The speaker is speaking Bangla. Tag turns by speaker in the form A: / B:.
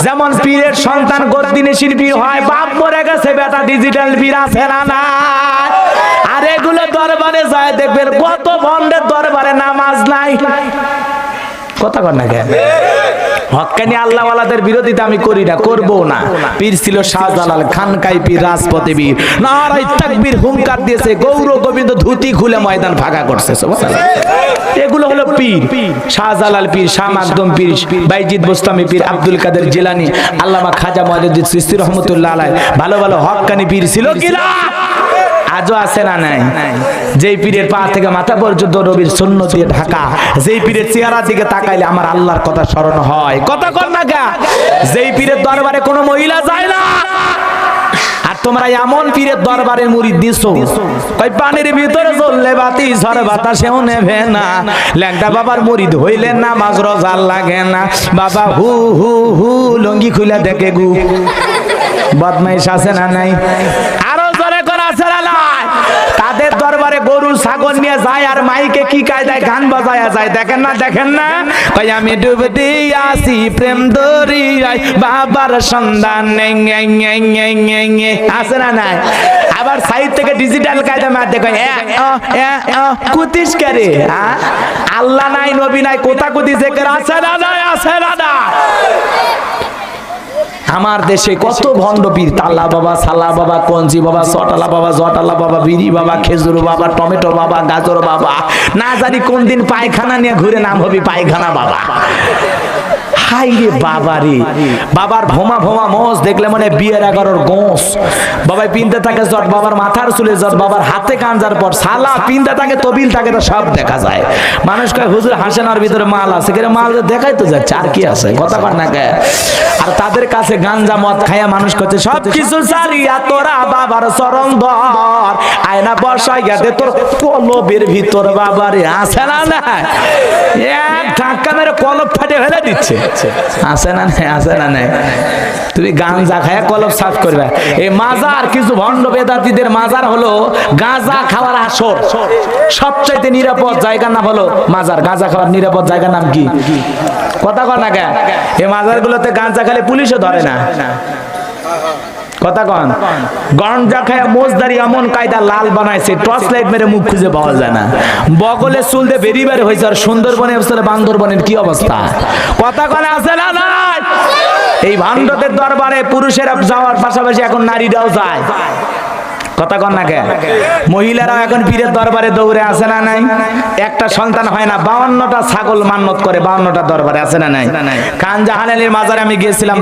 A: যেমন পীরের সন্তান গদ্দিনেশীর পীর হয়, বাপ মরে গেছে বেটা ডিজিটাল পীর আছে না না। আর এগুলো দরবারে যায় দেখবেন কত ভন্ডের দরবারে নামাজ নাই। কথা কর না কেন? হক্কানি আল্লাহওয়ালাদের বিরোধিতা আমি করি না, করবো না। পীর ছিল শাহজালাল, খানকাই পীর, রাজপথে পীর, নারায়ে তাকবীর হুঙ্কার দিয়েছে, গৌর গোবিন্দ ধুতি খুলে ময়দান ফাঁকা করছে। এগুলো হলো পীর। শাহজালাল পীর, শাহ মাকদুম পীর, বাইজিদ বোস্তামি পীর, আব্দুল কাদের জিলানী, আল্লামা খাজা মুঈনুদ্দিন চিশতি রহমাতুল্লাহ আলাইহি ভালো ভালো হক্কানি পীর ছিল কিনা? আজও আছে না নাই? যেই পীরের পা থেকে মাথা পর্যন্ত নবীর সুন্নাত দিয়ে ঢাকা, যেই পীরের চেহারার দিকে তাকাইলে আমার আল্লাহর কথা স্মরণ হয়। কথা কর না গা? যেই পীরের দরবারে কোনো মহিলা যায় না, আর তোমরা এমন পীরের দরবারে মুরিদ দিছো, কই পানির ভিতরে জ্বললে বাতি ঝড় বাতাসেও নেভে না। ল্যাংটা বাবার মুরিদ হইলে নামাজ রোজা লাগে না। বাবা হু হু হু লঙ্গি খুলে দেখে গু। বদমাইশ আছে না নাই? আরো জোরে করে আছে না নাই? তাদের দরবারে গরু ছাগল নিয়ে যায় আর মাইকে কি কায়দায় গান বাজায়া যায়, দেখেন না? দেখেন না? কই আমি ডুব দিয়াছি প্রেম দরিয়ায়, বাবার সন্ধান নেই। আছে না নাই? আবার সাইড থেকে ডিজিটাল কায়দা মার দেখো কুতিস করে। আল্লাহ নাই, নবী নাই, কোথা কুতি জেকের আছে না নাই? আছে না না? আমার দেশে কত ভণ্ড পীর, তাল্লা বাবা, সাল্লা বাবা, কঞ্জি বাবা, চটালা বাবা, জটালা বাবা, বিড়ি বাবা, খেজুর বাবা, টমেটো বাবা, গাজর বাবা, না জানি কোন দিন পায়খানা নিয়ে ঘুরে নাম হবে পায়খানা বাবা। হাই রে বাবা রে, বাবার ভোমা ভোমা মোষ দেখলে মানে বিয়ের 11 গোস। বাবাই পিনতে থাকে জট, বাবার মাথার চুলে জট, বাবার হাতে কাঞ্জার পর সালা পিনতে থাকে, তবিল থাকে, তো সব দেখা যায়। মানুষ কয় হুজুর হাসেনার ভিতরে মাল আছে, কিন্তু মাল দেখাই তো যাচ্ছে, আর কি আছে? কথা কর না কে? আর তাদের কাছে গাঞ্জা মদ খায়া মানুষ করছে সব কিছু সারিয়া তোরা বাবার চরণ ধর, আয়না বসাইয়া দে তোর কলবের ভিতর। বাবারে আছে না না? এক ধাক্কা মেরে কলব ফাটে ফেলে দিচ্ছে। আছে না নাই? আছে না নাই? তুমি গাঞ্জা খায়া কলব সাফ করবে। এই মাজার, কিছু ভণ্ড বেদাতীদের মাজার হলো গাঁজা খাওয়ার আসর। সবচাইতে নিরাপদ জায়গার নাম হলো মাজার। গাঁজা খাওয়ার নিরাপদ জায়গার নাম কি? কথা কর না কে? এই মাজারগুলোতে গাঁজা খেলে পুলিশও ধরে না। কথা কন? গাঁজা খায়া মোজদারি এমন কায়দা লাল বানাইছে, টর্চ লাইট মেরে মুখ খুঁজে পাওয়া যায় না। বগলে চুল দিয়ে বেরিয়ে বের হয়েছে। আর সুন্দরবনে বান্দরবনের কি অবস্থা? কথা কন? আছে না নাই? এই ভান্ডদের দরবারে পুরুষেরা যাওয়ার পাশাপাশি এখন নারীরাও যায়। কথা কন না কে? মহিলারাও এখন পীরের দরবারে দৌড়ে, আছে না নাই? একটা সন্তান হয় না, 52টা ছাগল মান্নত করে 52টা দরবারে, আছে না নাই? খান জাহান আলীর মাজারে আমি গিয়েছিলাম।